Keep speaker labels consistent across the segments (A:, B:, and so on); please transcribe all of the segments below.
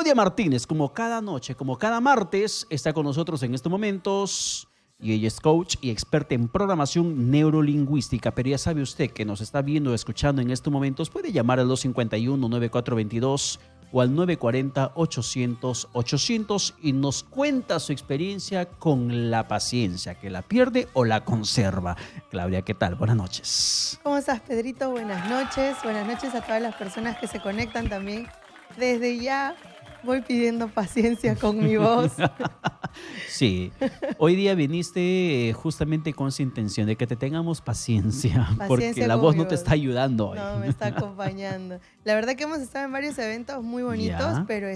A: Claudia Martínez, como cada noche, como cada martes, está con nosotros en estos momentos y ella es coach y experta en programación neurolingüística. Pero ya sabe usted que nos está viendo o escuchando en estos momentos, puede llamar al 251-9422 o al 940-800-800 y nos cuenta su experiencia con la paciencia, que la pierde o la conserva. Claudia, ¿qué tal? Buenas noches.
B: ¿Cómo estás, Pedrito? Buenas noches. Buenas noches a todas las personas que se conectan también. Desde ya voy pidiendo paciencia con mi voz.
A: Sí, hoy día viniste justamente con esa intención de que te tengamos paciencia, porque la voz no te está ayudando hoy.
B: No, me está acompañando. La verdad que hemos estado en varios eventos muy bonitos,
A: Ya.
B: pero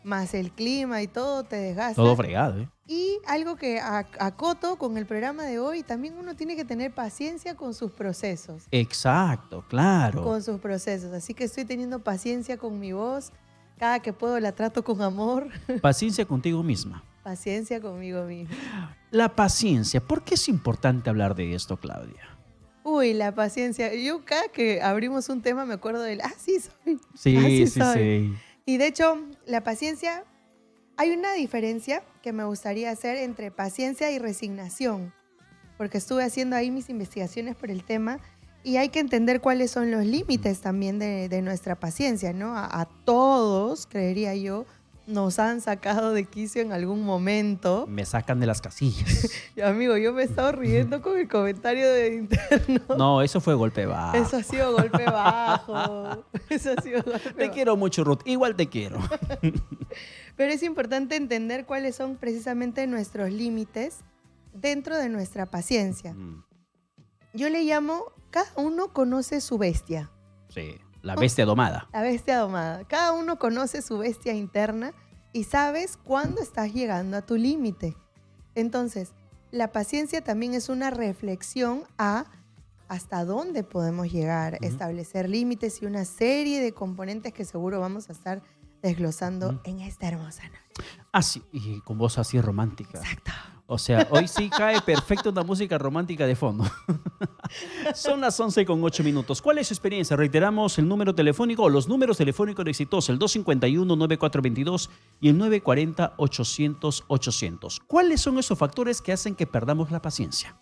B: más el clima y todo te desgasta.
A: Todo fregado, ¿eh?
B: Y algo que acoto con el programa de hoy, también uno tiene que tener paciencia con sus procesos.
A: Exacto, claro.
B: Con sus procesos. Así que estoy teniendo paciencia con mi voz. Cada que puedo la trato con amor.
A: Paciencia contigo misma.
B: Paciencia conmigo misma.
A: La paciencia, ¿por qué es importante hablar de esto, Claudia?
B: Uy, la paciencia. Yo cada que abrimos un tema me acuerdo del, sí soy.
A: Sí,
B: Soy. Y de hecho, la paciencia, hay una diferencia que me gustaría hacer entre paciencia y resignación, porque estuve haciendo ahí mis investigaciones por el tema y hay que entender cuáles son los límites también de nuestra paciencia, ¿no? A todos, creería yo, nos han sacado de quicio en algún momento.
A: Me sacan de las casillas.
B: Y, amigo, yo me he estado riendo con el comentario de interno.
A: No, eso fue golpe bajo.
B: Eso ha sido golpe bajo. Eso ha sido golpe
A: Te
B: bajo.
A: quiero mucho, Ruth. Igual te quiero.
B: Pero es importante entender cuáles son precisamente nuestros límites dentro de nuestra paciencia. Yo le llamo, cada uno conoce su bestia.
A: Sí, la bestia domada.
B: La bestia domada. Cada uno conoce su bestia interna y sabes cuándo estás llegando a tu límite. Entonces, la paciencia también es una reflexión a hasta dónde podemos llegar, establecer límites y una serie de componentes que seguro vamos a estar desglosando en esta hermosa noche.
A: Así, y con voz así romántica.
B: Exacto.
A: O sea, hoy sí cae perfecto una música romántica de fondo. Son las 11:08. ¿Cuál es su experiencia? Reiteramos el número telefónico o los números telefónicos exitosos, el 251-9422 y el 940-800-800. ¿Cuáles son esos factores que hacen que perdamos la paciencia?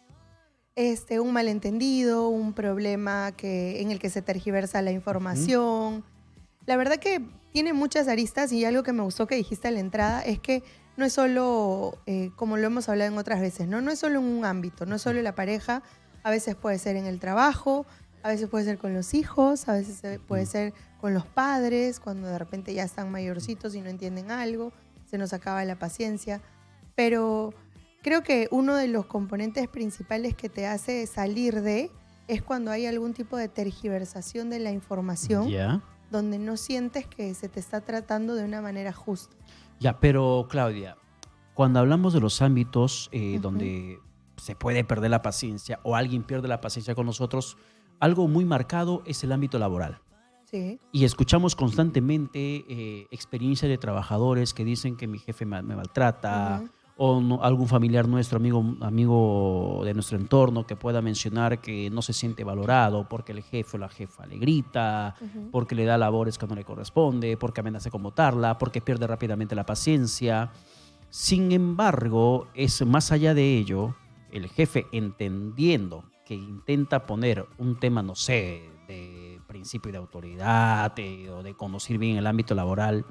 B: Un malentendido, un problema en el que se tergiversa la información. La verdad que tiene muchas aristas y algo que me gustó que dijiste a la entrada es que no es solo, como lo hemos hablado en otras veces, ¿no? No es solo en un ámbito, no es solo la pareja, a veces puede ser en el trabajo, a veces puede ser con los hijos, a veces puede ser con los padres, cuando de repente ya están mayorcitos y no entienden algo, se nos acaba la paciencia. Pero creo que uno de los componentes principales que te hace salir es cuando hay algún tipo de tergiversación de la información, donde no sientes que se te está tratando de una manera justa.
A: Ya, pero Claudia, cuando hablamos de los ámbitos donde se puede perder la paciencia o alguien pierde la paciencia con nosotros, algo muy marcado es el ámbito laboral.
B: Sí.
A: Y escuchamos constantemente experiencias de trabajadores que dicen que mi jefe me maltrata, o no, algún familiar nuestro, amigo de nuestro entorno que pueda mencionar que no se siente valorado porque el jefe o la jefa le grita, porque le da labores que no le corresponde, porque amenaza con botarla, porque pierde rápidamente la paciencia. Sin embargo, es más allá de ello, el jefe entendiendo que intenta poner un tema, no sé, de principio de autoridad o de conocer bien el ámbito laboral,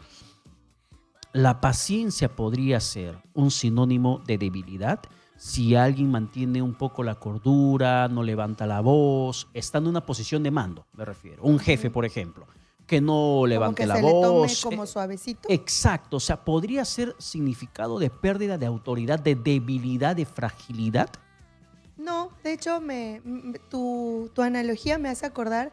A: la paciencia podría ser un sinónimo de debilidad si alguien mantiene un poco la cordura, no levanta la voz, está en una posición de mando, me refiero. Un jefe, por ejemplo, que no levante la voz.
B: Como que se le tome como suavecito.
A: Exacto, o sea, podría ser significado de pérdida de autoridad, de debilidad, de fragilidad.
B: No, de hecho, tu analogía me hace acordar,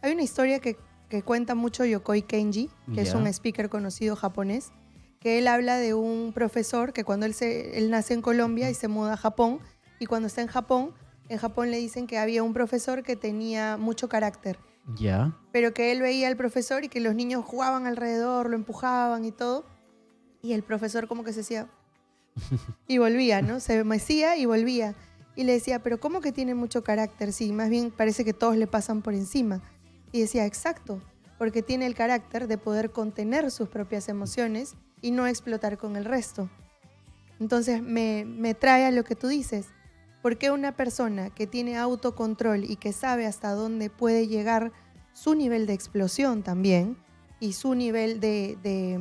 B: hay una historia que cuenta mucho Yokoi Kenji, que es un speaker conocido japonés, que él habla de un profesor que cuando él nace en Colombia y se muda a Japón, y cuando está en Japón le dicen que había un profesor que tenía mucho carácter.
A: Ya.
B: Pero que él veía al profesor y que los niños jugaban alrededor, lo empujaban y todo, y el profesor como que se hacía y volvía, ¿no? Se mecía y volvía. Y le decía, pero ¿cómo que tiene mucho carácter? Sí, más bien parece que todos le pasan por encima. Y decía, exacto, porque tiene el carácter de poder contener sus propias emociones y no explotar con el resto. Entonces me trae a lo que tú dices. ¿Por qué una persona que tiene autocontrol y que sabe hasta dónde puede llegar su nivel de explosión también y su nivel de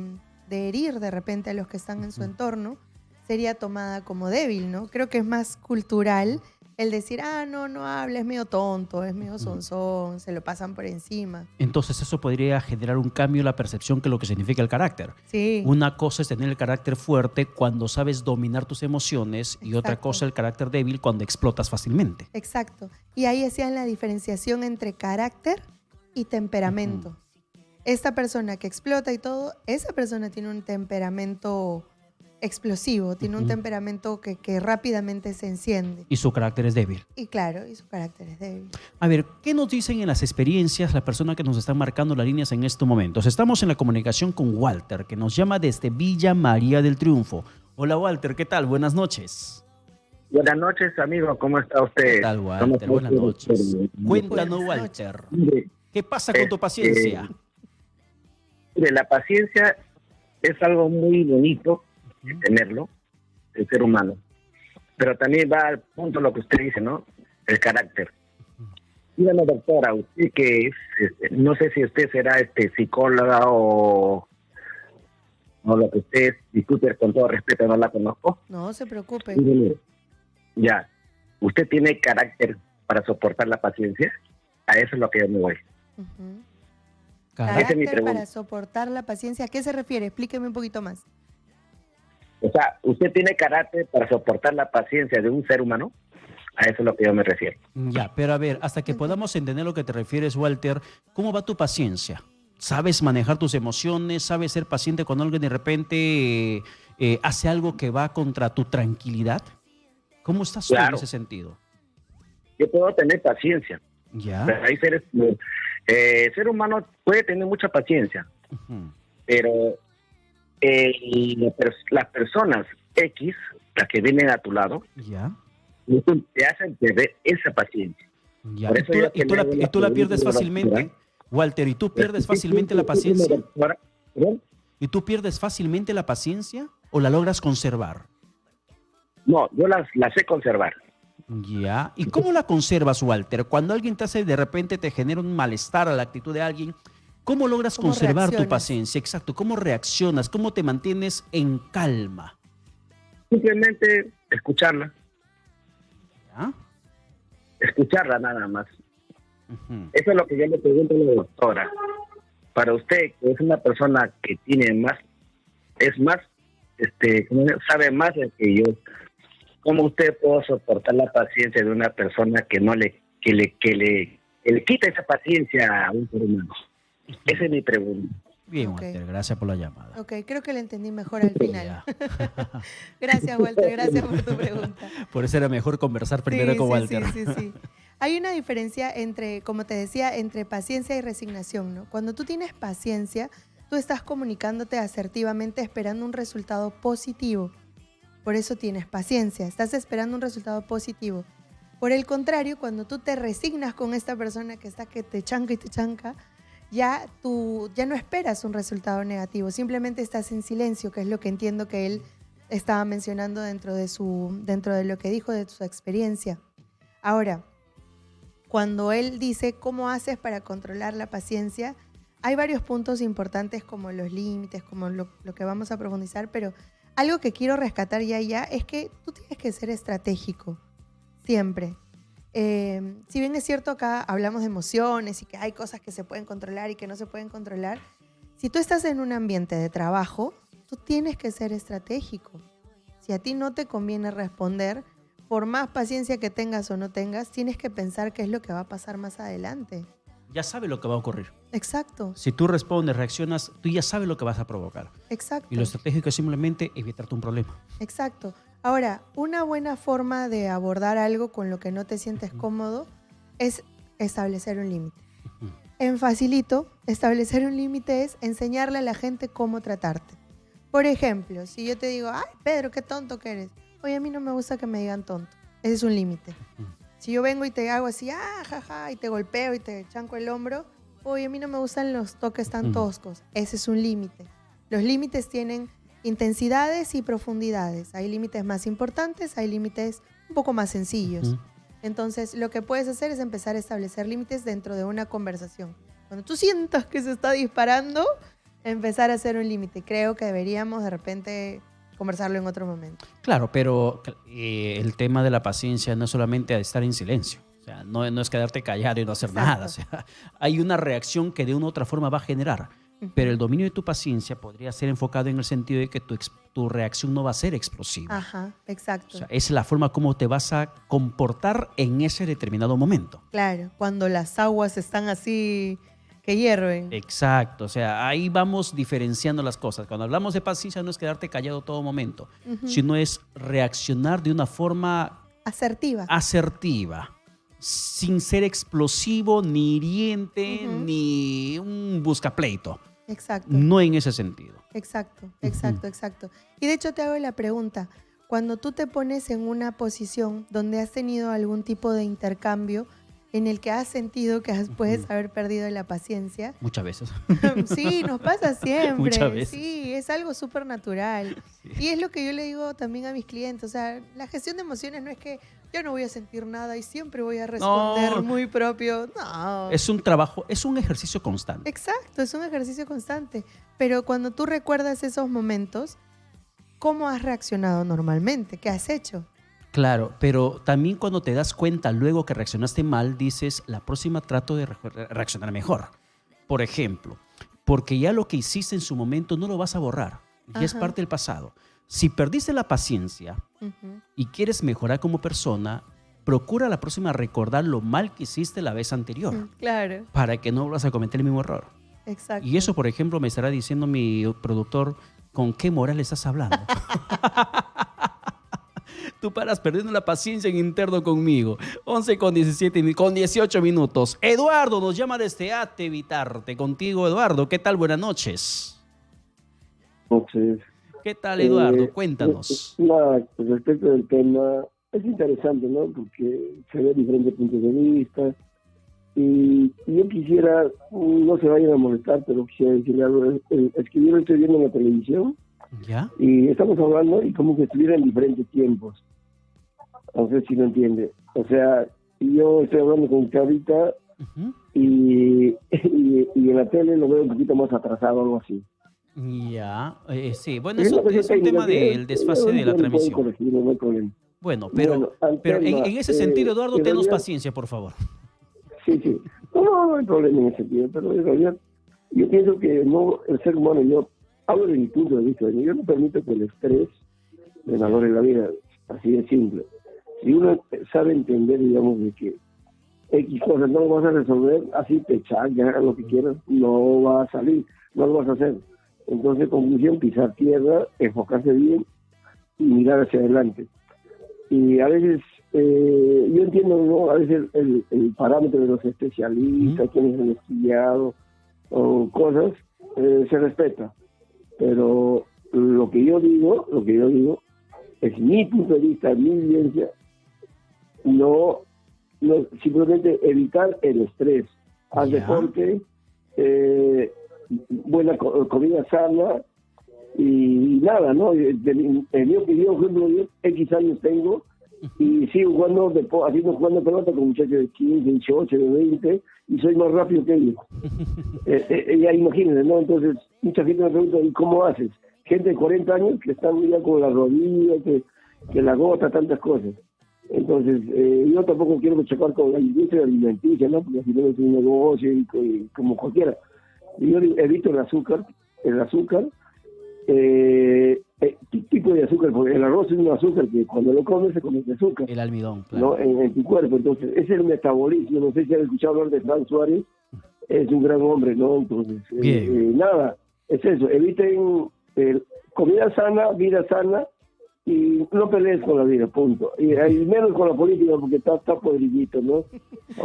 B: herir de repente a los que están en su entorno, sería tomada como débil, ¿no? Creo que es más cultural el decir, no habla, es medio tonto, es medio sonzón, se lo pasan por encima.
A: Entonces eso podría generar un cambio en la percepción que lo que significa el carácter.
B: Sí.
A: Una cosa es tener el carácter fuerte cuando sabes dominar tus emociones y otra cosa el carácter débil cuando explotas fácilmente.
B: Exacto. Y ahí hacían la diferenciación entre carácter y temperamento. Esta persona que explota y todo, esa persona tiene un temperamento explosivo, tiene un temperamento que rápidamente se enciende.
A: Y su carácter es débil.
B: Y claro, y su carácter es débil.
A: A ver, ¿qué nos dicen en las experiencias las personas que nos están marcando las líneas en estos momentos? Estamos en la comunicación con Walter, que nos llama desde Villa María del Triunfo. Hola Walter, ¿qué tal? Buenas noches.
C: Buenas noches, amigo. ¿Cómo está usted?
A: ¿Qué tal, Walter? Buenas noches. Cuéntanos, Walter. ¿Qué pasa con tu paciencia?
C: Mire, la paciencia es algo muy bonito de tenerlo, el ser humano. Pero también va al punto lo que usted dice, ¿no? El carácter. Dígame, doctora, usted que es, no sé si usted será psicóloga o lo que usted es, discute con todo respeto, no la conozco.
B: No se preocupe.
C: Dígame, ya, ¿usted tiene carácter para soportar la paciencia? A eso es lo que yo me voy.
B: Carácter para soportar la paciencia. ¿A qué se refiere? Explíqueme un poquito más.
C: O sea, ¿usted tiene carácter para soportar la paciencia de un ser humano? A eso es lo que yo me refiero.
A: Ya, pero a ver, hasta que podamos entender lo que te refieres, Walter, ¿cómo va tu paciencia? ¿Sabes manejar tus emociones? ¿Sabes ser paciente cuando alguien de repente hace algo que va contra tu tranquilidad? ¿Cómo estás tú en ese sentido?
C: Yo puedo tener paciencia.
A: Ya.
C: Pero hay seres... el ser humano puede tener mucha paciencia, pero las personas X, las que vienen a tu lado, te hacen perder esa paciencia.
A: Ya. ¿Y tú la pierdes fácilmente, Walter? ¿Y tú pierdes fácilmente la paciencia? ¿Y tú pierdes fácilmente la paciencia o la logras conservar?
C: No, yo la sé conservar.
A: Ya. ¿Y cómo la conservas, Walter? Cuando alguien te hace, de repente te genera un malestar a la actitud de alguien, ¿cómo logras conservar tu paciencia? Exacto. ¿Cómo reaccionas? ¿Cómo te mantienes en calma?
C: Simplemente escucharla.
A: ¿Ya?
C: Escucharla nada más. Eso es lo que yo le pregunto a la doctora. Para usted, que es una persona que tiene más, es más, sabe más de que yo, ¿cómo usted puede soportar la paciencia de una persona que no le quita esa paciencia a un ser humano? Esa es mi pregunta.
A: Bien, Walter, gracias por la llamada.
B: Ok, creo que la entendí mejor al final. Gracias, Walter, gracias por tu pregunta.
A: Por eso era mejor conversar primero con Walter.
B: Sí. Hay una diferencia entre, como te decía, entre paciencia y resignación, ¿no? Cuando tú tienes paciencia, tú estás comunicándote asertivamente esperando un resultado positivo. Por eso tienes paciencia, estás esperando un resultado positivo. Por el contrario, cuando tú te resignas con esta persona que está que te chanca y te chanca, ya no esperas un resultado negativo, simplemente estás en silencio, que es lo que entiendo que él estaba mencionando dentro de lo que dijo de su experiencia. Ahora, cuando él dice cómo haces para controlar la paciencia, hay varios puntos importantes como los límites, como lo que vamos a profundizar, pero algo que quiero rescatar ya es que tú tienes que ser estratégico, siempre. Si bien es cierto, acá hablamos de emociones y que hay cosas que se pueden controlar y que no se pueden controlar, si tú estás en un ambiente de trabajo, tú tienes que ser estratégico. Si a ti no te conviene responder, por más paciencia que tengas o no tengas, tienes que pensar qué es lo que va a pasar más adelante.
A: Ya sabes lo que va a ocurrir.
B: Exacto.
A: Si tú respondes, reaccionas, tú ya sabes lo que vas a provocar.
B: Exacto.
A: Y lo estratégico es simplemente evitarte un problema.
B: Exacto. Ahora, una buena forma de abordar algo con lo que no te sientes cómodo es establecer un límite. En facilito, establecer un límite es enseñarle a la gente cómo tratarte. Por ejemplo, si yo te digo, ay, Pedro, qué tonto que eres. Oye, a mí no me gusta que me digan tonto. Ese es un límite. Si yo vengo y te hago así, jaja, y te golpeo y te chanco el hombro, oye, a mí no me gustan los toques tan toscos. Ese es un límite. Los límites tienen intensidades y profundidades. Hay límites más importantes, hay límites un poco más sencillos. Entonces, lo que puedes hacer es empezar a establecer límites dentro de una conversación. Cuando tú sientas que se está disparando, empezar a hacer un límite. Creo que deberíamos de repente conversarlo en otro momento.
A: Claro, pero el tema de la paciencia no es solamente estar en silencio. O sea, no es quedarte callado y no hacer nada. O sea, hay una reacción que de una u otra forma va a generar. Pero el dominio de tu paciencia podría ser enfocado en el sentido de que tu reacción no va a ser explosiva.
B: Ajá, exacto.
A: O sea, es la forma como te vas a comportar en ese determinado momento.
B: Claro, cuando las aguas están así que hierven.
A: Exacto, o sea, ahí vamos diferenciando las cosas. Cuando hablamos de paciencia no es quedarte callado todo momento, sino es reaccionar de una forma asertiva, sin ser explosivo, ni hiriente, ni un buscapleito.
B: Exacto.
A: No en ese sentido.
B: Exacto. Y de hecho te hago la pregunta, cuando tú te pones en una posición donde has tenido algún tipo de intercambio en el que has sentido que puedes haber perdido la paciencia.
A: Muchas veces.
B: Sí, nos pasa siempre.
A: Muchas veces.
B: Sí, es algo súper natural. Sí. Y es lo que yo le digo también a mis clientes. O sea, la gestión de emociones no es que yo no voy a sentir nada y siempre voy a responder muy propio. No.
A: Es un trabajo, es un ejercicio constante.
B: Exacto, es un ejercicio constante. Pero cuando tú recuerdas esos momentos, ¿cómo has reaccionado normalmente? ¿Qué has hecho?
A: Claro, pero también cuando te das cuenta luego que reaccionaste mal, dices, la próxima trato de reaccionar mejor. Por ejemplo, porque ya lo que hiciste en su momento no lo vas a borrar. Ya es parte del pasado. Si perdiste la paciencia y quieres mejorar como persona, procura la próxima recordar lo mal que hiciste la vez anterior.
B: Claro.
A: Para que no vuelvas a cometer el mismo error.
B: Exacto.
A: Y eso, por ejemplo, me estará diciendo mi productor, ¿con qué moral estás hablando? Tú paras perdiendo la paciencia en interno conmigo. 11 con 18 minutos. Eduardo nos llama desde Atevitarte. Contigo, Eduardo. ¿Qué tal? Buenas noches.
D: Noches.
A: ¿Qué tal, Eduardo? Cuéntanos.
D: Respecto del tema, es interesante, ¿no? Porque se ve diferentes puntos de vista. Y yo quisiera, no se vayan a molestar, pero quisiera decirle algo. Es que yo lo estoy viendo en la televisión.
A: ¿Ya?
D: Y estamos hablando y como que estuviera en diferentes tiempos. No sé si lo entiende. O sea, yo estoy hablando con usted ahorita y en la tele lo veo un poquito más atrasado o algo así.
A: Ya, sí. Bueno, eso es un tema del desfase de la transmisión.
D: No hay problema.
A: Bueno, pero en ese sentido, Eduardo, tenos paciencia, por favor.
D: Sí. No hay problema en ese sentido, pero en realidad yo pienso que no, el ser humano, yo hablo de mi punto de vista, yo no permito que el estrés me valore la vida, así de simple. Si uno sabe entender, digamos, de que X cosas no lo vas a resolver, así te echas, ya hagas lo que quieras, no va a salir, no lo vas a hacer. Entonces, conclusión, pisar tierra, enfocarse bien y mirar hacia adelante. Y a veces, yo entiendo, ¿no? A veces el parámetro de los especialistas, quienes han estudiado o cosas, se respeta. Pero lo que yo digo es mi punto de vista, mi vivencia, no simplemente evitar el estrés, haz deporte, buena comida sana y nada, ¿no? En mi opinión, por ejemplo, yo X años tengo y sigo jugando pelota con muchachos de 15, 18, de 20 y soy más rápido que ellos. Ya imagínense, ¿no? Entonces, mucha gente me pregunta, ¿y cómo haces? Gente de 40 años que están ya con la rodilla, que la gota, tantas cosas. Entonces, yo tampoco quiero chocar con la industria alimenticia, ¿no? Porque al final es un negocio y como cualquiera. Yo evito el azúcar, ¿qué tipo de azúcar? Porque el arroz es un azúcar que cuando lo comes se convierte en azúcar.
A: El almidón, claro.
D: ¿No? En tu cuerpo. Entonces, ese es el metabolismo. No sé si han escuchado hablar de Frank Suárez. Es un gran hombre, ¿no? Entonces, nada, es eso. Eviten comida sana, vida sana y no pelees con la vida, punto. Y menos con la política porque está podridito, ¿no?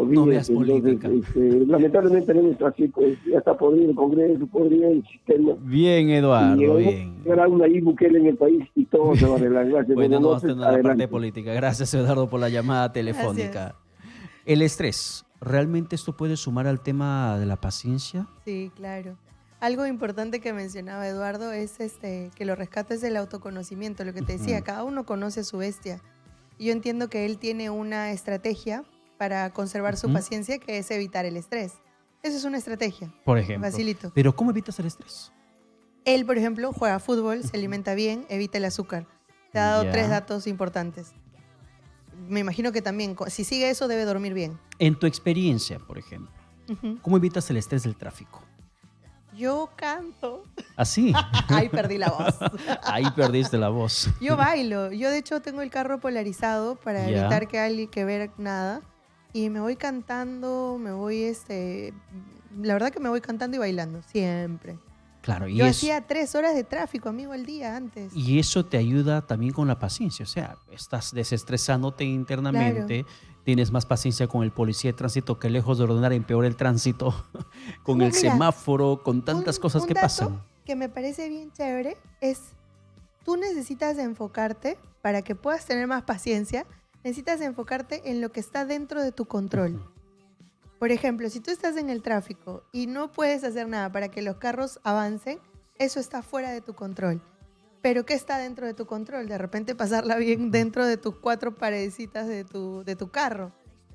A: No veas política.
D: Entonces, lamentablemente en nuestro pues, ya está podrido el Congreso, podrido el sistema.
A: Bien, Eduardo, bien.
D: Habrá una Bukele en el país y todo se va a arreglar. Gracias.
A: Bueno, no vamos a tener la parte política. Gracias, Eduardo, por la llamada telefónica. Gracias. El estrés ¿realmente esto puede sumar al tema de la paciencia?
B: Sí, claro. Algo importante que mencionaba Eduardo es que lo rescata es el autoconocimiento, lo que te decía, cada uno conoce a su bestia. Y yo entiendo que él tiene una estrategia para conservar su paciencia, que es evitar el estrés. Eso es una estrategia.
A: Por ejemplo.
B: Facilito.
A: Pero ¿cómo evitas el estrés?
B: Él, por ejemplo, juega fútbol, se alimenta bien, evita el azúcar. Te ha dado 3 datos importantes. Me imagino que también, si sigue eso, debe dormir bien.
A: En tu experiencia, por ejemplo, ¿cómo evitas el estrés del tráfico?
B: Yo canto.
A: ¿Así?
B: Ahí perdí la voz.
A: Ahí perdiste la voz.
B: Yo bailo. Yo, de hecho, tengo el carro polarizado para evitar que alguien que ver nada. Y me voy cantando, me voy, la verdad que me voy cantando y bailando, siempre.
A: Claro, y
B: yo hacía 3 horas de tráfico, amigo, al día antes.
A: Y eso te ayuda también con la paciencia. O sea, estás desestresándote internamente, tienes más paciencia con el policía de tránsito que lejos de ordenar empeora el tránsito, con el semáforo, con tantas cosas que pasan.
B: Que me parece bien chévere es, tú necesitas enfocarte, para que puedas tener más paciencia, necesitas enfocarte en lo que está dentro de tu control. Por ejemplo, si tú estás en el tráfico y no puedes hacer nada para que los carros avancen, eso está fuera de tu control. Pero ¿qué está dentro de tu control? De repente pasarla bien dentro de tus 4 paredecitas de tu carro.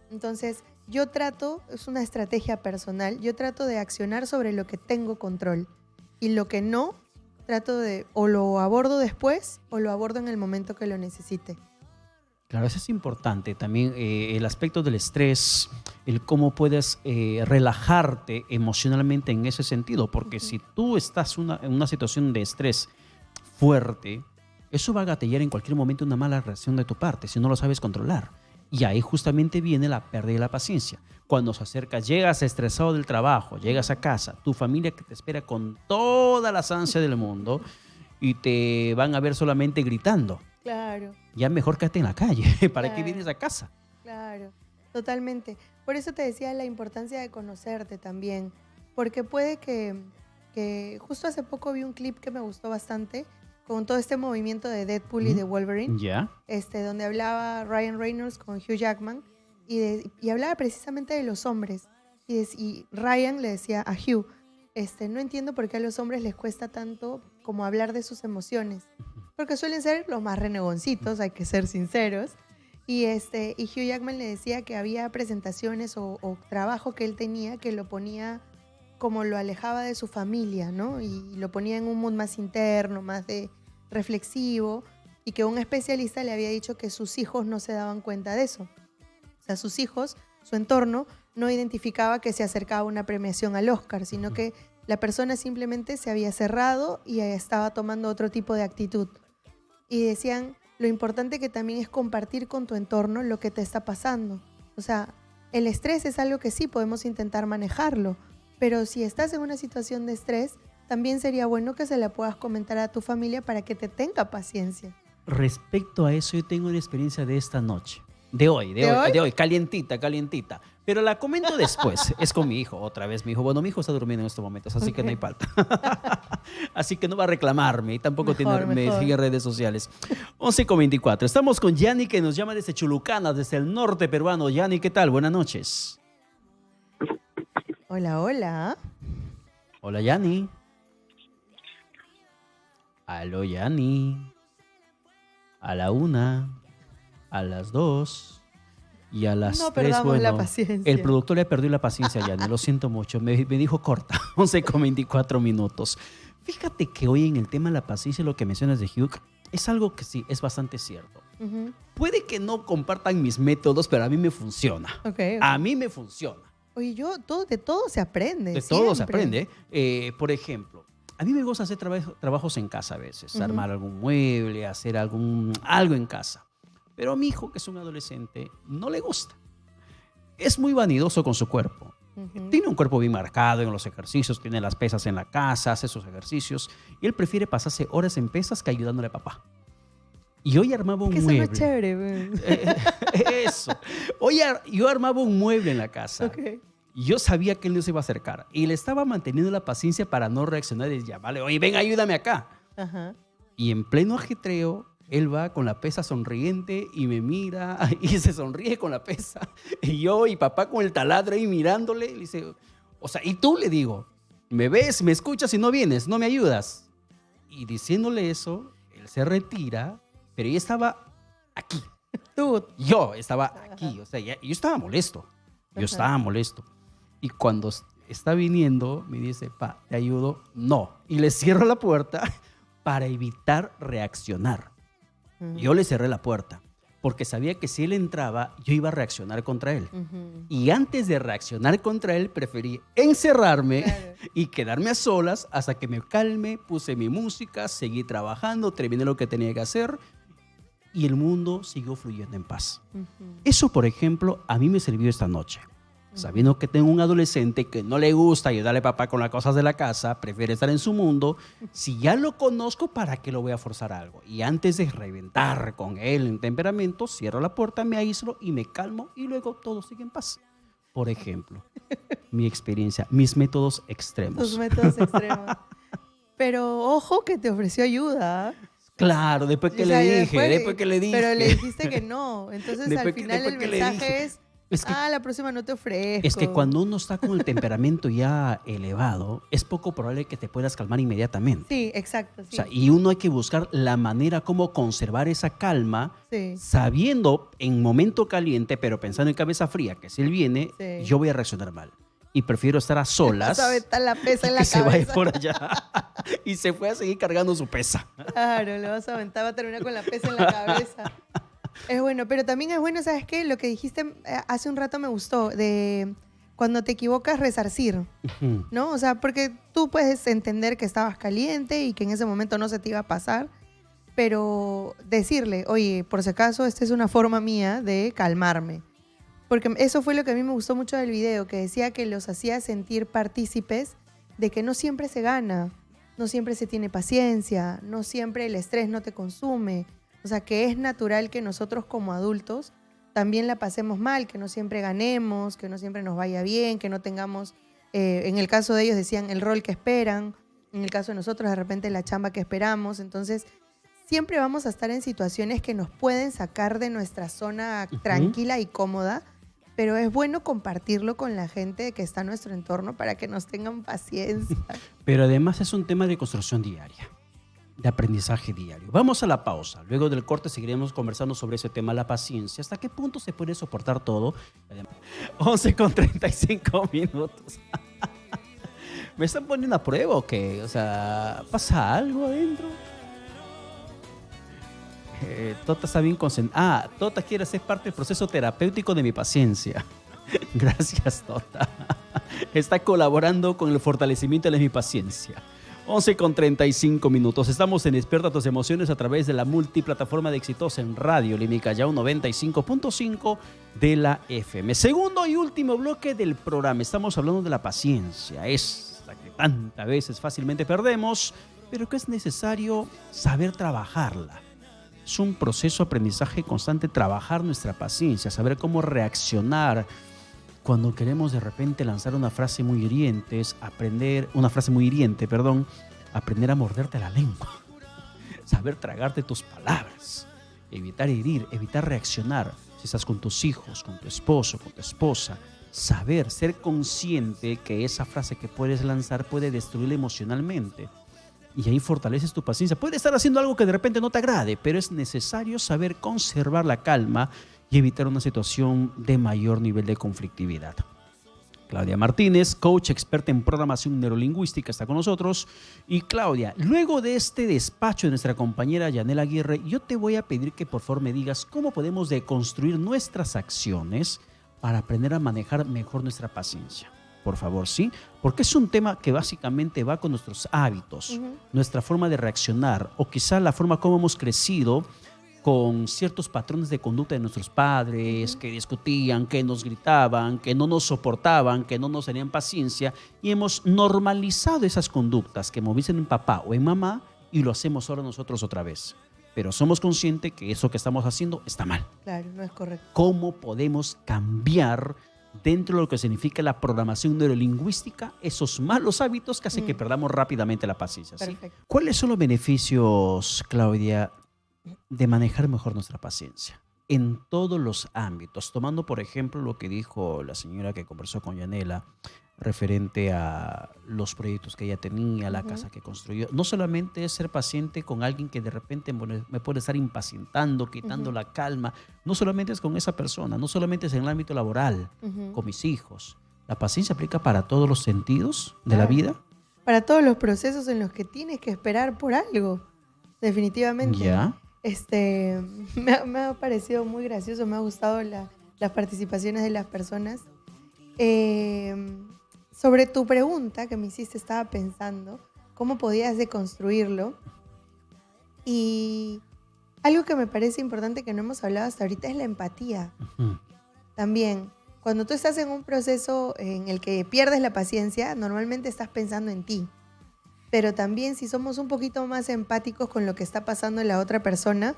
B: Entonces, yo trato, es una estrategia personal, yo trato de accionar sobre lo que tengo control. Y lo que no, trato de o lo abordo después o lo abordo en el momento que lo necesite.
A: Claro, eso es importante. También el aspecto del estrés, el cómo puedes relajarte emocionalmente en ese sentido. Porque si tú estás en una situación de estrés fuerte, eso va a gatillar en cualquier momento una mala reacción de tu parte si no lo sabes controlar. Y ahí justamente viene la pérdida de la paciencia. Cuando se acerca, llegas estresado del trabajo, llegas a casa, tu familia que te espera con todas las ansias del mundo y te van a ver solamente gritando.
B: Claro.
A: Ya mejor quédate en la calle. ¿Para qué vienes a casa?
B: Claro, totalmente. Por eso te decía la importancia de conocerte también. Porque puede que justo hace poco vi un clip que me gustó bastante con todo este movimiento de Deadpool y de Wolverine. Donde hablaba Ryan Reynolds con Hugh Jackman y hablaba precisamente de los hombres. Y Ryan le decía a Hugh, no entiendo por qué a los hombres les cuesta tanto como hablar de sus emociones. Porque suelen ser los más renegoncitos, hay que ser sinceros. Y Hugh Jackman le decía que había presentaciones o trabajo que él tenía que lo ponía como lo alejaba de su familia, ¿no? Y lo ponía en un mood más interno, más de reflexivo, y que un especialista le había dicho que sus hijos no se daban cuenta de eso. O sea, sus hijos, su entorno, no identificaba que se acercaba una premiación al Oscar, sino que la persona simplemente se había cerrado y estaba tomando otro tipo de actitud. Y decían, lo importante que también es compartir con tu entorno lo que te está pasando. O sea, el estrés es algo que sí podemos intentar manejarlo, pero si estás en una situación de estrés, también sería bueno que se la puedas comentar a tu familia para que te tenga paciencia.
A: Respecto a eso, yo tengo una experiencia de esta noche. De hoy, calientita. Pero la comento después. Es con mi hijo, otra vez mi hijo. Bueno, mi hijo está durmiendo en estos momentos, así que no hay falta. Así que no va a reclamarme y tampoco me sigue en redes sociales. 11:24. Estamos con Yanni, que nos llama desde Chulucana, desde el norte peruano. Yanni, ¿qué tal? Buenas noches.
B: Hola, hola.
A: Hola, Yanni. Aló, Yanni. A la 1, a las 2 y a las 3.
B: No perdamos la paciencia.
A: El productor le perdió la paciencia, Yanni. Lo siento mucho. Me dijo corta. 11:24. Fíjate que hoy en el tema de la paciencia, lo que mencionas de Hugh, es algo que sí, es bastante cierto. Puede que no compartan mis métodos, pero a mí me funciona.
B: Okay.
A: A mí me funciona.
B: Oye, de todo se aprende.
A: De todo se aprende. Por ejemplo, a mí me gusta hacer trabajos en casa a veces, armar algún mueble, hacer algo en casa. Pero a mi hijo, que es un adolescente, no le gusta. Es muy vanidoso con su cuerpo. Tiene un cuerpo bien marcado en los ejercicios, tiene las pesas en la casa, hace sus ejercicios. Y él prefiere pasarse horas en pesas que ayudándole a papá. Y hoy armaba un mueble.
B: Eso no es chévere.
A: Eso. Hoy yo armaba un mueble en la casa.
B: Okay.
A: Y yo sabía que él no se iba a acercar. Y le estaba manteniendo la paciencia para no reaccionar y llamarle, oye, ven, ayúdame acá.
B: Ajá.
A: Y en pleno ajetreo, Él va con la pesa sonriente y me mira y se sonríe con la pesa. Y yo y papá con el taladro ahí mirándole. Le dice, o sea, ¿y tú? Le digo, ¿me ves, me escuchas y no vienes, no me ayudas? Y diciéndole eso, él se retira, pero ella estaba aquí. Yo estaba aquí, o sea, yo estaba molesto. Yo estaba molesto. Y cuando está viniendo, me dice, pa, ¿te ayudo? No. Y le cierro la puerta para evitar reaccionar. Yo le cerré la puerta porque sabía que si él entraba, yo iba a reaccionar contra él. Y antes de reaccionar contra él, preferí encerrarme y quedarme a solas hasta que me calme, puse mi música, seguí trabajando, terminé lo que tenía que hacer y el mundo siguió fluyendo en paz. Eso, por ejemplo, a mí me sirvió esta noche. Sabiendo que tengo un adolescente que no le gusta ayudarle a papá con las cosas de la casa, prefiere estar en su mundo, si ya lo conozco, ¿para qué lo voy a forzar a algo? Y antes de reventar con él en temperamento, cierro la puerta, me aíslo y me calmo y luego todo sigue en paz. Por ejemplo, mi experiencia, mis métodos extremos.
B: Tus métodos extremos. Pero ojo que te ofreció ayuda.
A: Claro, después que después que le dije.
B: Pero le dijiste que no. Entonces al final el mensaje es que, la próxima no te ofrezco.
A: Es que cuando uno está con el temperamento ya elevado, es poco probable que te puedas calmar inmediatamente.
B: Sí, exacto. Sí.
A: O sea, y uno hay que buscar la manera como conservar esa calma, sabiendo en momento caliente, pero pensando en cabeza fría, que si él viene, yo voy a reaccionar mal. Y prefiero estar a solas.
B: Vas a aventar la pesa en la cabeza.
A: Que se vaya por allá. Y se fue a seguir cargando su pesa.
B: Claro, le vas a aventar, va a terminar con la pesa en la cabeza. Es bueno, pero también es bueno, ¿sabes qué? Lo que dijiste hace un rato me gustó, de cuando te equivocas, resarcir, ¿no? O sea, porque tú puedes entender que estabas caliente y que en ese momento no se te iba a pasar, pero decirle, oye, por si acaso, esta es una forma mía de calmarme. Porque eso fue lo que a mí me gustó mucho del video, que decía que los hacía sentir partícipes de que no siempre se gana, no siempre se tiene paciencia, no siempre el estrés no te consume. O sea, que es natural que nosotros como adultos también la pasemos mal, que no siempre ganemos, que no siempre nos vaya bien, que no tengamos, en el caso de ellos decían el rol que esperan, en el caso de nosotros de repente la chamba que esperamos. Entonces, siempre vamos a estar en situaciones que nos pueden sacar de nuestra zona tranquila y cómoda, pero es bueno compartirlo con la gente que está en nuestro entorno para que nos tengan paciencia.
A: Pero además es un tema de construcción diaria, de aprendizaje diario. Vamos a la pausa. Luego del corte seguiremos conversando sobre ese tema, la paciencia. ¿Hasta qué punto se puede soportar todo? 11:35. ¿Me están poniendo a prueba o qué? O sea, ¿pasa algo adentro? Tota está bien concentrada. Tota quiere ser parte del proceso terapéutico de mi paciencia. Gracias, Tota. Está colaborando con el fortalecimiento de mi paciencia. 11:35. Estamos en Despierta tus emociones a través de la multiplataforma de Exitosa en Radio Lima Callao 95.5 de la FM. Segundo y último bloque del programa. Estamos hablando de la paciencia. Es la que tantas veces fácilmente perdemos, pero que es necesario saber trabajarla. Es un proceso de aprendizaje constante, trabajar nuestra paciencia, saber cómo reaccionar cuando queremos de repente lanzar una frase muy hiriente, aprender a morderte la lengua, saber tragarte tus palabras, evitar herir, evitar reaccionar. Si estás con tus hijos, con tu esposo, con tu esposa, ser consciente que esa frase que puedes lanzar puede destruirle emocionalmente. Y ahí fortaleces tu paciencia. Puedes estar haciendo algo que de repente no te agrade, pero es necesario saber conservar la calma y evitar una situación de mayor nivel de conflictividad. Claudia Martínez, coach experta en programación neurolingüística, está con nosotros. Y Claudia, luego de este despacho de nuestra compañera Yanela Aguirre, yo te voy a pedir que por favor me digas cómo podemos deconstruir nuestras acciones para aprender a manejar mejor nuestra paciencia. Por favor, ¿sí? Porque es un tema que básicamente va con nuestros hábitos, nuestra forma de reaccionar o quizá la forma como hemos crecido con ciertos patrones de conducta de nuestros padres que discutían, que nos gritaban, que no nos soportaban, que no nos tenían paciencia y hemos normalizado esas conductas que hemos visto en papá o en mamá y lo hacemos ahora nosotros otra vez. Pero somos conscientes que eso que estamos haciendo está mal.
B: Claro, no es correcto.
A: ¿Cómo podemos cambiar dentro de lo que significa la programación neurolingüística esos malos hábitos que hacen que perdamos rápidamente la paciencia? ¿Sí? ¿Cuáles son los beneficios, Claudia, de manejar mejor nuestra paciencia en todos los ámbitos, tomando por ejemplo lo que dijo la señora que conversó con Yanela referente a los proyectos que ella tenía, la casa que construyó. No solamente es ser paciente con alguien que de repente me puede estar impacientando, quitando la calma, no solamente es con esa persona, no solamente es en el ámbito laboral, con mis hijos. La paciencia aplica para todos los sentidos de la vida.
B: Para todos los procesos en los que tienes que esperar por algo, definitivamente.
A: Ya.
B: Me ha parecido muy gracioso, me ha gustado las participaciones de las personas. Sobre tu pregunta que me hiciste, estaba pensando cómo podías deconstruirlo. Y algo que me parece importante que no hemos hablado hasta ahorita es la empatía. También, cuando tú estás en un proceso en el que pierdes la paciencia, normalmente estás pensando en ti. Pero también si somos un poquito más empáticos con lo que está pasando en la otra persona,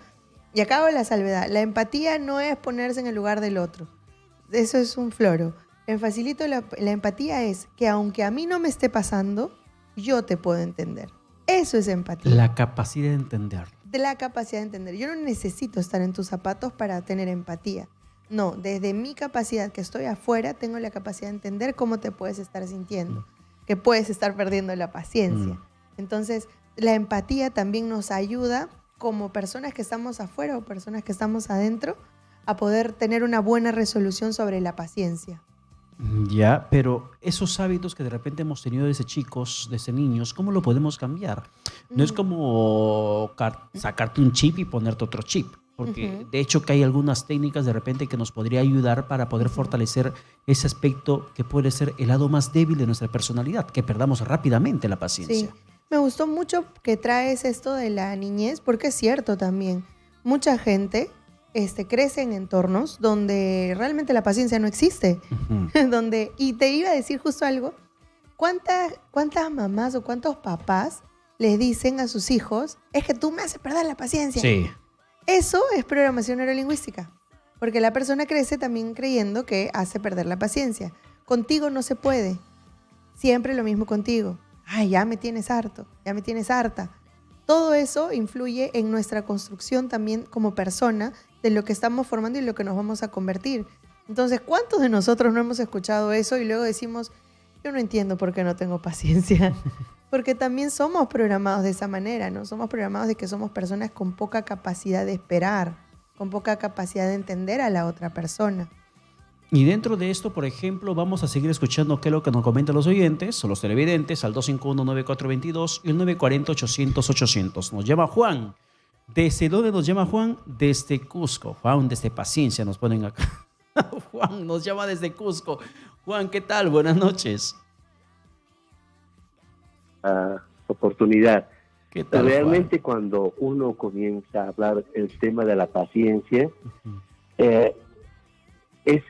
B: y acabo la salvedad, la empatía no es ponerse en el lugar del otro. Eso es un floro. En Facilito la empatía es que aunque a mí no me esté pasando, yo te puedo entender. Eso es empatía.
A: La capacidad de entender.
B: De la capacidad de entender. Yo no necesito estar en tus zapatos para tener empatía. No, desde mi capacidad que estoy afuera, tengo la capacidad de entender cómo te puedes estar sintiendo, que puedes estar perdiendo la paciencia. Entonces, la empatía también nos ayuda como personas que estamos afuera o personas que estamos adentro a poder tener una buena resolución sobre la paciencia.
A: Ya, pero esos hábitos que de repente hemos tenido desde chicos, desde niños, ¿cómo lo podemos cambiar? No es como sacarte un chip y ponerte otro chip, porque de hecho que hay algunas técnicas de repente que nos podría ayudar para poder fortalecer ese aspecto que puede ser el lado más débil de nuestra personalidad, que perdamos rápidamente la paciencia.
B: Sí, me gustó mucho que traes esto de la niñez, porque es cierto también. Mucha gente crece en entornos donde realmente la paciencia no existe. Y te iba a decir justo algo. ¿Cuántas mamás o cuántos papás les dicen a sus hijos, es que tú me haces perder la paciencia?
A: Sí.
B: Eso es programación neurolingüística. Porque la persona crece también creyendo que hace perder la paciencia. Contigo no se puede. Siempre lo mismo contigo. Ay, ya me tienes harto, ya me tienes harta. Todo eso influye en nuestra construcción también como persona de lo que estamos formando y lo que nos vamos a convertir. Entonces, ¿cuántos de nosotros no hemos escuchado eso y luego decimos, yo no entiendo por qué no tengo paciencia? Porque también somos programados de esa manera, ¿no? Somos programados de que somos personas con poca capacidad de esperar, con poca capacidad de entender a la otra persona.
A: Y dentro de esto, por ejemplo, vamos a seguir escuchando qué es lo que nos comentan los oyentes o los televidentes al 251-9422 y el 940-800-800. Nos llama Juan. ¿Desde dónde nos llama Juan? Desde Cusco. Juan, desde Paciencia nos ponen acá. Juan nos llama desde Cusco. Juan, ¿qué tal? Buenas noches.
D: Oportunidad.
A: ¿Qué tal,
D: Realmente
A: Juan?
D: cuando uno comienza a hablar el tema de la paciencia, es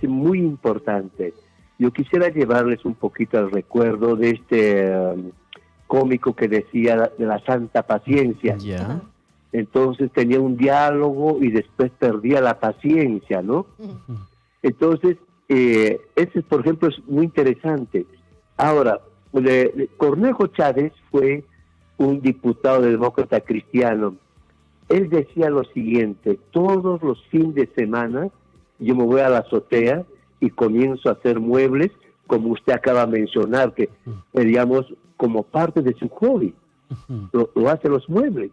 D: muy importante. Yo quisiera llevarles un poquito al recuerdo de este cómico que decía de la santa paciencia.
A: Ya.
D: Entonces tenía un diálogo y después perdía la paciencia, ¿no? Entonces, ese, por ejemplo, es muy interesante. Ahora, Cornejo Chávez fue un diputado demócrata cristiano. Él decía lo siguiente: todos los fines de semana yo me voy a la azotea y comienzo a hacer muebles, como usted acaba de mencionar, que digamos como parte de su hobby, lo hace los muebles.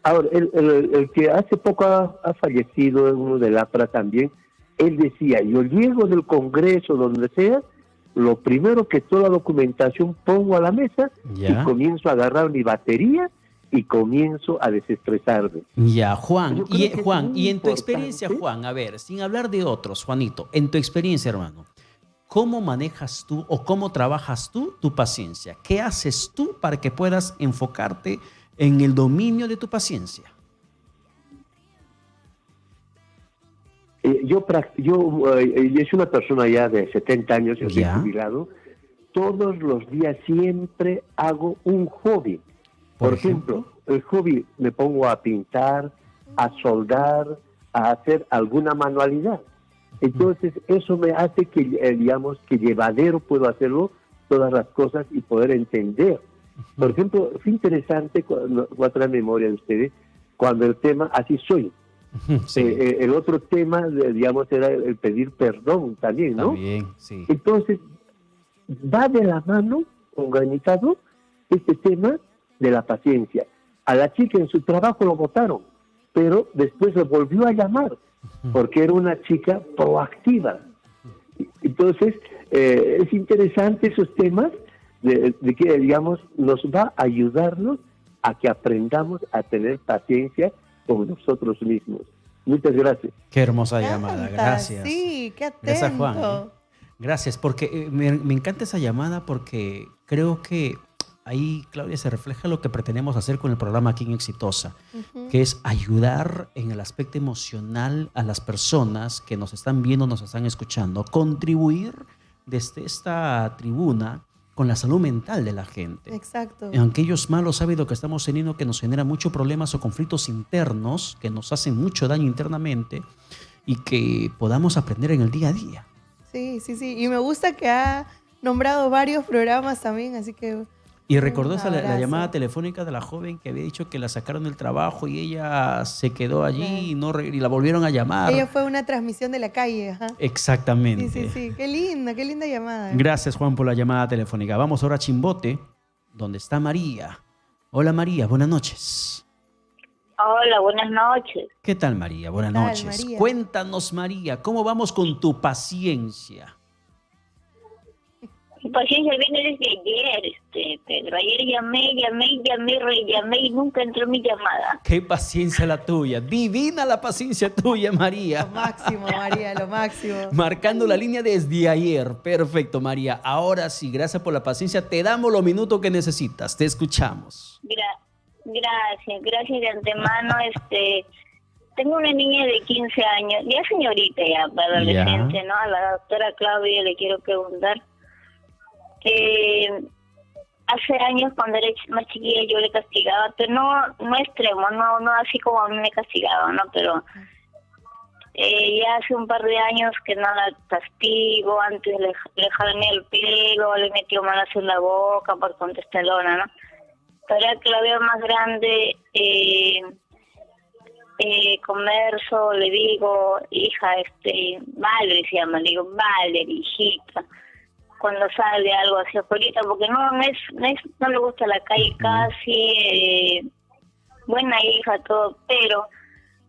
D: Ahora, el que hace poco ha fallecido, uno del APRA también, él decía, yo llego del Congreso, donde sea, lo primero que toda la documentación pongo a la mesa y comienzo a agarrar mi batería y comienzo a desestresarme.
A: Ya, Juan. Y en tu
D: importante.
A: experiencia, Juan, a ver, sin hablar de otros, Juanito, en tu experiencia, hermano, ¿cómo manejas tú o cómo trabajas tú tu paciencia? ¿Qué haces tú para que puedas enfocarte en el dominio de tu paciencia?
D: Yo soy una persona ya de 70 años, yo soy jubilado. Todos los días siempre hago un hobby. Por ejemplo, el hobby, me pongo a pintar, a soldar, a hacer alguna manualidad. Entonces, eso me hace que, digamos, que llevadero puedo hacerlo, todas las cosas y poder entender. Por ejemplo, fue interesante, voy a traer memoria de ustedes, cuando el tema así soy.
A: Sí.
D: El otro tema, digamos, era el pedir perdón también, ¿no?
A: También, sí.
D: Entonces, va de la mano, organizado, este tema de la paciencia. A la chica en su trabajo lo votaron, pero después lo volvió a llamar, porque era una chica proactiva. Entonces, es interesante esos temas de que, digamos, nos va a ayudarnos a que aprendamos a tener paciencia con nosotros mismos. Muchas gracias.
A: Qué hermosa llamada, gracias.
B: Sí, qué atento.
A: Gracias, Juan. Gracias, porque me encanta esa llamada porque creo que ahí, Claudia, se refleja lo que pretendemos hacer con el programa aquí en Exitosa, que es ayudar en el aspecto emocional a las personas que nos están viendo, nos están escuchando, contribuir desde esta tribuna con la salud mental de la gente.
B: Exacto.
A: En aquellos malos hábitos que estamos teniendo que nos generan muchos problemas o conflictos internos, que nos hacen mucho daño internamente y que podamos aprender en el día a día.
B: Sí. Y me gusta que ha nombrado varios programas también, así que...
A: Y recordó la llamada telefónica de la joven que había dicho que la sacaron del trabajo y ella se quedó allí y la volvieron a llamar.
B: Ella fue una transmisión de la calle. Ajá.
A: Exactamente.
B: Sí. Qué linda llamada.
A: Gracias, Juan, por la llamada telefónica. Vamos ahora a Chimbote, donde está María. Hola, María, buenas noches.
E: Hola, buenas noches.
A: ¿Qué tal, María? Buenas
B: ¿Qué tal,
A: noches.
B: María?
A: Cuéntanos, María, ¿cómo vamos con tu paciencia?
E: Mi paciencia viene desde ayer, Pedro. Ayer llamé y nunca entró mi llamada.
A: Qué paciencia la tuya. Divina la paciencia tuya, María.
B: Lo máximo, María, lo máximo.
A: Marcando la línea desde ayer. Perfecto, María. Ahora sí, gracias por la paciencia. Te damos los minutos que necesitas. Te escuchamos.
E: Gracias de antemano. Tengo una niña de 15 años, ya señorita ya, para adolescente, ¿no? A la doctora Claudia le quiero preguntar. Hace años, cuando era más chiquilla, yo le castigaba, pero no extremo, no así como a mí me castigaba, ¿no? Pero ya hace un par de años que no la castigo. Antes le jalé el pelo, le metió manos en la boca por contestelona, ¿no? Pero ahora que la veo más grande, converso, le digo, hija, Valerie se llama, le digo, Valerie, hijita. Cuando sale algo así afuera, porque no le gusta la calle casi, buena hija, todo, pero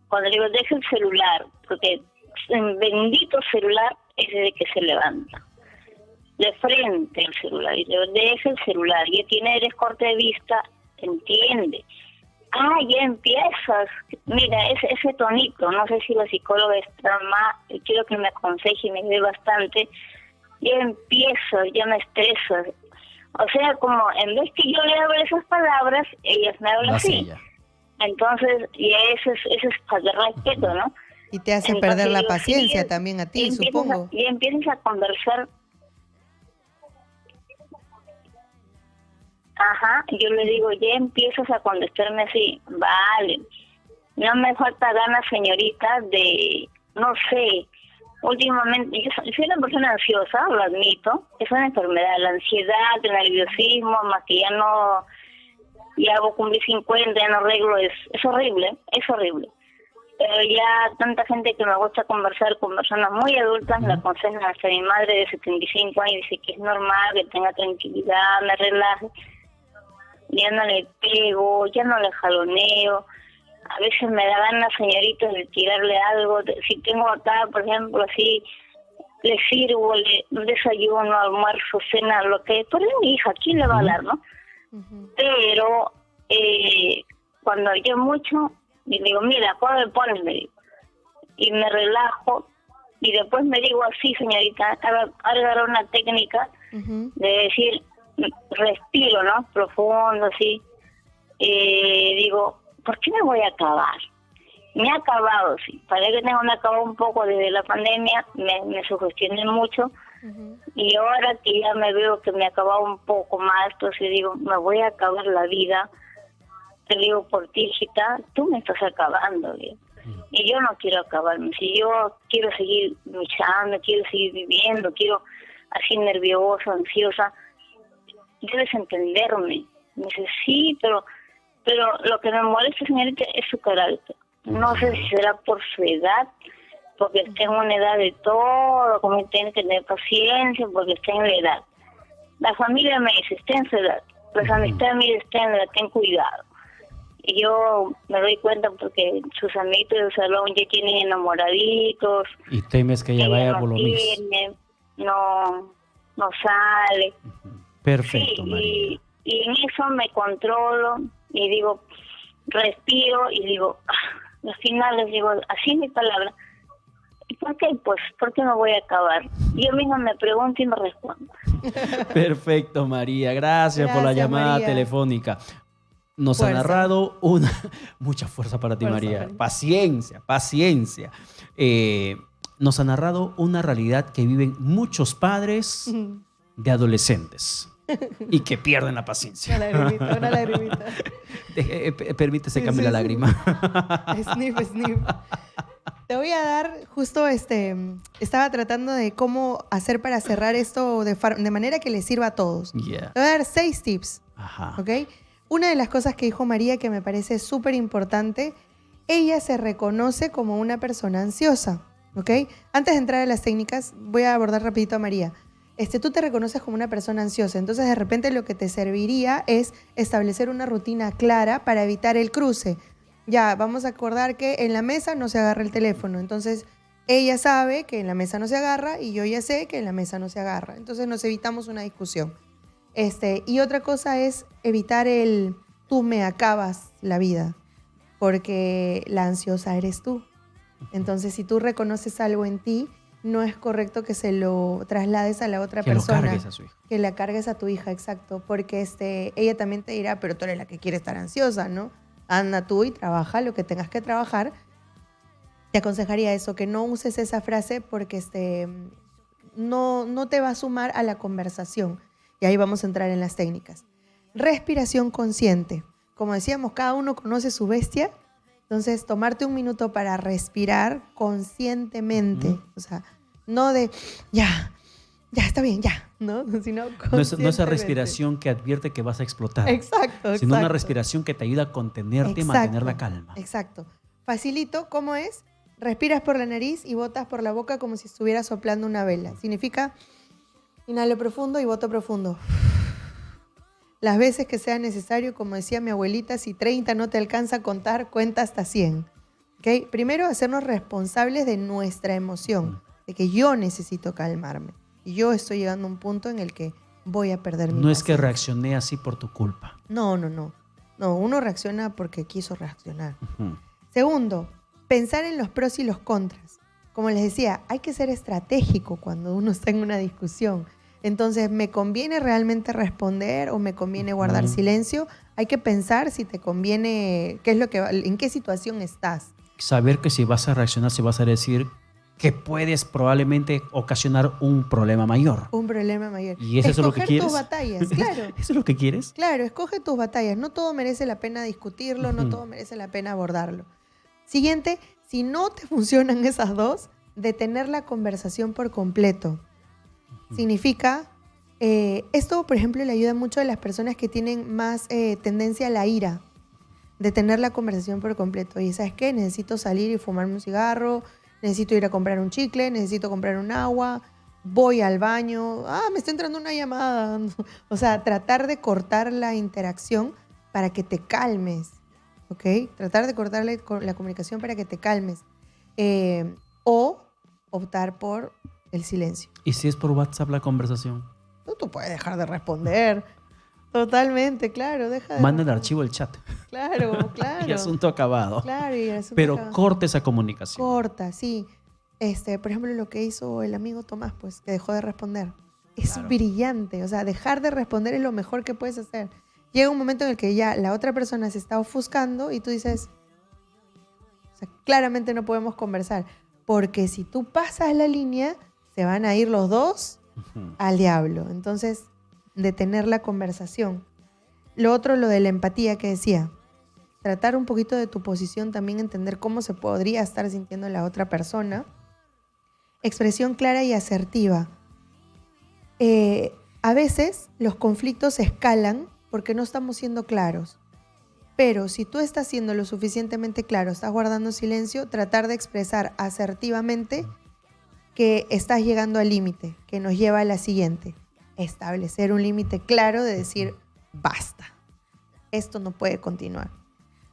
E: cuando le digo, deja el celular, porque el bendito celular es desde que se levanta, de frente el celular, y le digo, deja el celular, ya eres corte de vista, entiende. Ya empiezas, mira, ese tonito, no sé si la psicóloga está más, quiero que me aconseje y me ayude bastante. Yo empiezo, ya me estreso. O sea, como en vez que yo le hablo esas palabras, ellas me hablan así. Entonces, ya eso es falta de respeto, ¿no?
B: Y te hace perder la paciencia también a ti, supongo.
E: Y empiezas a conversar. Ajá, yo le digo, ya empiezas a contestarme así. Vale. No me falta ganas, señorita, de, no sé... Últimamente, yo soy una persona ansiosa, lo admito, es una enfermedad, la ansiedad, el nerviosismo, más que ya voy a cumplir 50, ya no arreglo, es horrible, Pero ya tanta gente que me gusta conversar con personas muy adultas, me aconsejan, hasta mi madre de 75 años dice que es normal, que tenga tranquilidad, me relaje, ya no le pego, ya no le jaloneo. A veces me da ganas, señoritas, de tirarle algo. Si tengo acá, por ejemplo, así, le sirvo, un desayuno, almuerzo, cena, lo que... Pues es mi hija, ¿quién le va a dar, no? Pero cuando yo mucho, le digo, mira, ¿cuándo me pones? Me digo. Y me relajo. Y después me digo así, señorita, agarrar una técnica de decir, respiro, ¿no? Profundo, así. Digo... ¿Por qué me voy a acabar? Me ha acabado, sí. Parece que me acabado un poco desde la pandemia, me sugestioné mucho. Y ahora que ya me veo que me ha acabado un poco más, entonces digo, me voy a acabar la vida. Te digo, por ti, hijita, tú me estás acabando, ¿sí? Y yo no quiero acabarme. Si yo quiero seguir luchando, quiero seguir viviendo, quiero así nerviosa, ansiosa, debes entenderme. Me dice, sí, pero Pero lo que me molesta, señorita, es su carácter. No sé si será por su edad, porque está en una edad de todo, como tiene que tener paciencia, porque está en la edad. La familia me dice, está en su edad. Las amistades me dicen, está en la edad, ten cuidado. Y yo me doy cuenta porque sus amiguitos del salón ya tienen enamoraditos.
A: Y temes que ella vaya por lo mismo.
E: No sale.
A: Perfecto,
E: sí,
A: María.
E: Y en eso me controlo y digo, respiro y digo, al final les digo, así es mi palabra. ¿Y por qué? Pues, ¿por qué me voy a acabar? Yo misma me pregunto y me respondo.
A: Perfecto, María. Gracias por la llamada
B: María.
A: telefónica. Nos
B: Fuerza.
A: ha narrado una... Mucha fuerza para ti,
B: Fuerza,
A: María.
B: María.
A: Paciencia, paciencia. Nos ha narrado una realidad que viven muchos padres de adolescentes y que pierden la paciencia.
B: Una lagrimita.
A: Permítese
B: Sí,
A: cambiar
B: sí,
A: la
B: sí.
A: lágrima.
B: Sniff. Te voy a dar justo estaba tratando de cómo hacer para cerrar esto de manera que le sirva a todos.
A: Yeah.
B: Te voy a dar 6 tips,
A: Ajá.
B: ¿ok? Una de las cosas que dijo María que me parece súper importante, ella se reconoce como una persona ansiosa, ¿ok? Antes de entrar a las técnicas, voy a abordar rapidito a María. Tú te reconoces como una persona ansiosa, entonces de repente lo que te serviría es establecer una rutina clara para evitar el cruce. Ya, vamos a acordar que en la mesa no se agarra el teléfono, entonces ella sabe que en la mesa no se agarra y yo ya sé que en la mesa no se agarra, entonces nos evitamos una discusión. Y otra cosa es evitar el tú me acabas la vida, porque la ansiosa eres tú. Entonces, si tú reconoces algo en ti, no es correcto que se lo traslades a la otra persona.
A: Que lo cargues a su hija.
B: Que la cargues a tu hija, exacto. Porque ella también te dirá, pero tú eres la que quiere estar ansiosa, ¿no? Anda tú y trabaja lo que tengas que trabajar. Te aconsejaría eso, que no uses esa frase porque no te va a sumar a la conversación. Y ahí vamos a entrar en las técnicas. Respiración consciente. Como decíamos, cada uno conoce su bestia. Entonces, tomarte un minuto para respirar conscientemente. O sea, no de, ya, está bien, ya, ¿no? Sino
A: No
B: conscientemente.
A: esa respiración que advierte que vas a explotar.
B: Exacto.
A: Sino una respiración que te ayuda a contenerte y mantener la calma.
B: Exacto. Facilito, ¿cómo es? Respiras por la nariz y botas por la boca como si estuvieras soplando una vela. Significa, inhalo profundo y boto profundo. Las veces que sea necesario, como decía mi abuelita, si 30 no te alcanza a contar, cuenta hasta 100. ¿Okay? Primero, hacernos responsables de nuestra emoción, de que yo necesito calmarme. Y yo estoy llegando a un punto en el que voy a perder mi
A: No es que
B: paciencia.
A: reaccioné así por tu culpa.
B: No, uno reacciona porque quiso reaccionar. Segundo, pensar en los pros y los contras. Como les decía, hay que ser estratégico cuando uno está en una discusión. Entonces, ¿me conviene realmente responder o me conviene guardar silencio? Hay que pensar si te conviene, en qué situación estás.
A: Saber que si vas a reaccionar, si vas a decir que puedes probablemente ocasionar un problema mayor.
B: Un problema mayor.
A: ¿Y eso es lo que quieres?
B: Tus batallas, claro.
A: ¿Eso es lo que quieres?
B: Claro, escoge tus batallas. No todo merece la pena discutirlo, no todo merece la pena abordarlo. Siguiente, si no te funcionan esas dos, detener la conversación por completo. Significa, esto por ejemplo le ayuda mucho a las personas que tienen más tendencia a la ira, detener la conversación por completo. Y ¿sabes qué? Necesito salir y fumarme un cigarro, necesito ir a comprar un chicle, necesito comprar un agua, voy al baño, me está entrando una llamada. O sea, tratar de cortar la interacción para que te calmes, ¿ok? Tratar de cortar la comunicación para que te calmes. O optar por el silencio.
A: ¿Y si es por WhatsApp la conversación?
B: Tú puedes dejar de responder. Totalmente, claro.
A: Manda el archivo al chat.
B: Claro.
A: Y asunto acabado.
B: Claro, y el asunto
A: Pero
B: acabado.
A: corta esa comunicación.
B: Corta, sí. Por ejemplo, lo que hizo el amigo Tomás, pues, que dejó de responder. Es
A: Claro.
B: brillante. O sea, dejar de responder es lo mejor que puedes hacer. Llega un momento en el que ya la otra persona se está ofuscando y tú dices, o sea, claramente no podemos conversar. Porque si tú pasas la línea, se van a ir los dos al diablo. Entonces, detener la conversación. Lo otro, lo de la empatía que decía. Tratar un poquito de tu posición, también entender cómo se podría estar sintiendo la otra persona. Expresión clara y asertiva. A veces los conflictos escalan porque no estamos siendo claros. Pero si tú estás siendo lo suficientemente claro, estás guardando silencio, tratar de expresar asertivamente que estás llegando al límite, que nos lleva a la siguiente. Establecer un límite claro de decir, basta. Esto no puede continuar.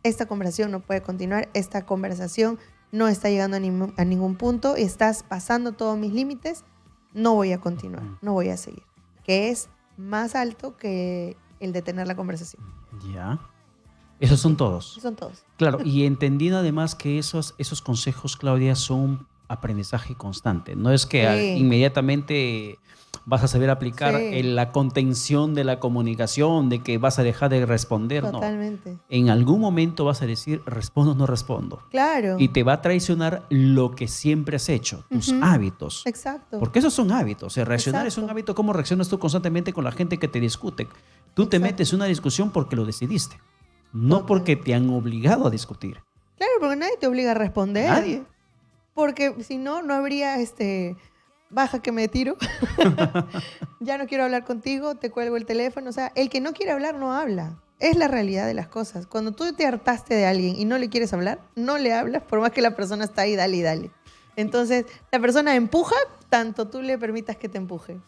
B: Esta conversación no puede continuar. Esta conversación no está llegando a ningún punto. Estás pasando todos mis límites. No voy a continuar. No voy a seguir. Que es más alto que el de tener la conversación.
A: Ya. Esos son todos.
B: Son todos.
A: Claro, y entendiendo además que esos consejos, Claudia, son un aprendizaje constante. No es que inmediatamente vas a saber aplicar la contención de la comunicación, de que vas a dejar de responder.
B: Totalmente.
A: No. En algún momento vas a decir, respondo o no respondo.
B: Claro.
A: Y te va a traicionar lo que siempre has hecho, tus hábitos.
B: Exacto.
A: Porque esos son hábitos. O sea, reaccionar es un hábito. ¿Cómo reaccionas tú constantemente con la gente que te discute? Tú te metes en una discusión porque lo decidiste. No porque te han obligado a discutir.
B: Claro, porque nadie te obliga a responder.
A: Nadie.
B: Porque si no, no habría baja que me tiro. Ya no quiero hablar contigo, te cuelgo el teléfono. O sea, el que no quiere hablar no habla. Es la realidad de las cosas. Cuando tú te hartaste de alguien y no le quieres hablar, no le hablas por más que la persona está ahí, dale y dale. Entonces, la persona empuja, tanto tú le permitas que te empuje.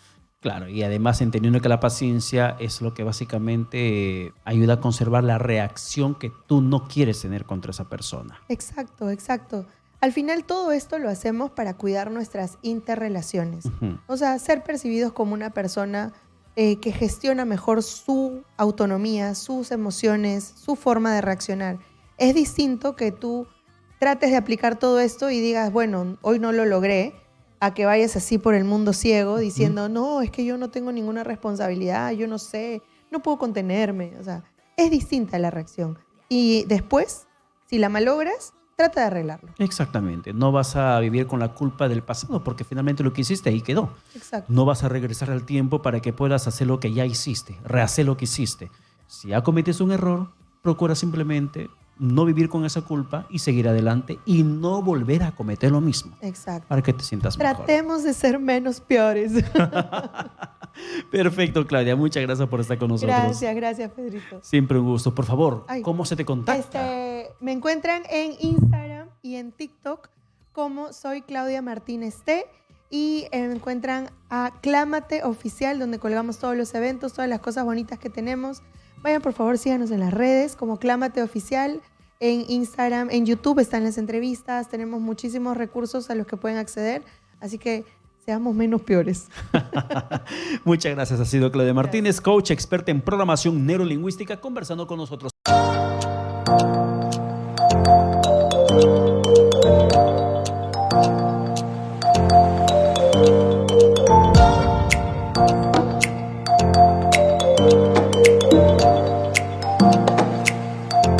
A: Claro, y además entendiendo que la paciencia es lo que básicamente ayuda a conservar la reacción que tú no quieres tener contra esa persona.
B: Exacto, exacto. Al final todo esto lo hacemos para cuidar nuestras interrelaciones. O sea, ser percibidos como una persona que gestiona mejor su autonomía, sus emociones, su forma de reaccionar. Es distinto que tú trates de aplicar todo esto y digas, bueno, hoy no lo logré, a que vayas así por el mundo ciego diciendo, no, es que yo no tengo ninguna responsabilidad, yo no sé, no puedo contenerme. O sea, es distinta la reacción. Y después, si la malogras, trata de arreglarlo.
A: Exactamente. No vas a vivir con la culpa del pasado porque finalmente lo que hiciste ahí quedó.
B: Exacto.
A: No vas a regresar al tiempo para que puedas hacer lo que ya hiciste, rehacer lo que hiciste. Si ya cometes un error, procura simplemente no vivir con esa culpa y seguir adelante y no volver a cometer lo mismo.
B: Exacto.
A: Para que te sientas mejor.
B: Tratemos de ser menos peores.
A: Perfecto, Claudia. Muchas gracias por estar con nosotros.
B: Gracias, Pedrito.
A: Siempre un gusto. Por favor, ¿cómo se te contacta?
B: Me encuentran en Instagram y en TikTok como soy Claudia Martínez T. Y me encuentran a Clámate Oficial, donde colgamos todos los eventos, todas las cosas bonitas que tenemos. Vayan, por favor, síganos en las redes como Clámate Oficial. En Instagram, en YouTube están las entrevistas. Tenemos muchísimos recursos a los que pueden acceder. Así que seamos menos peores.
A: Muchas gracias. Ha sido Claudia Martínez, coach experta en programación neurolingüística, conversando con nosotros.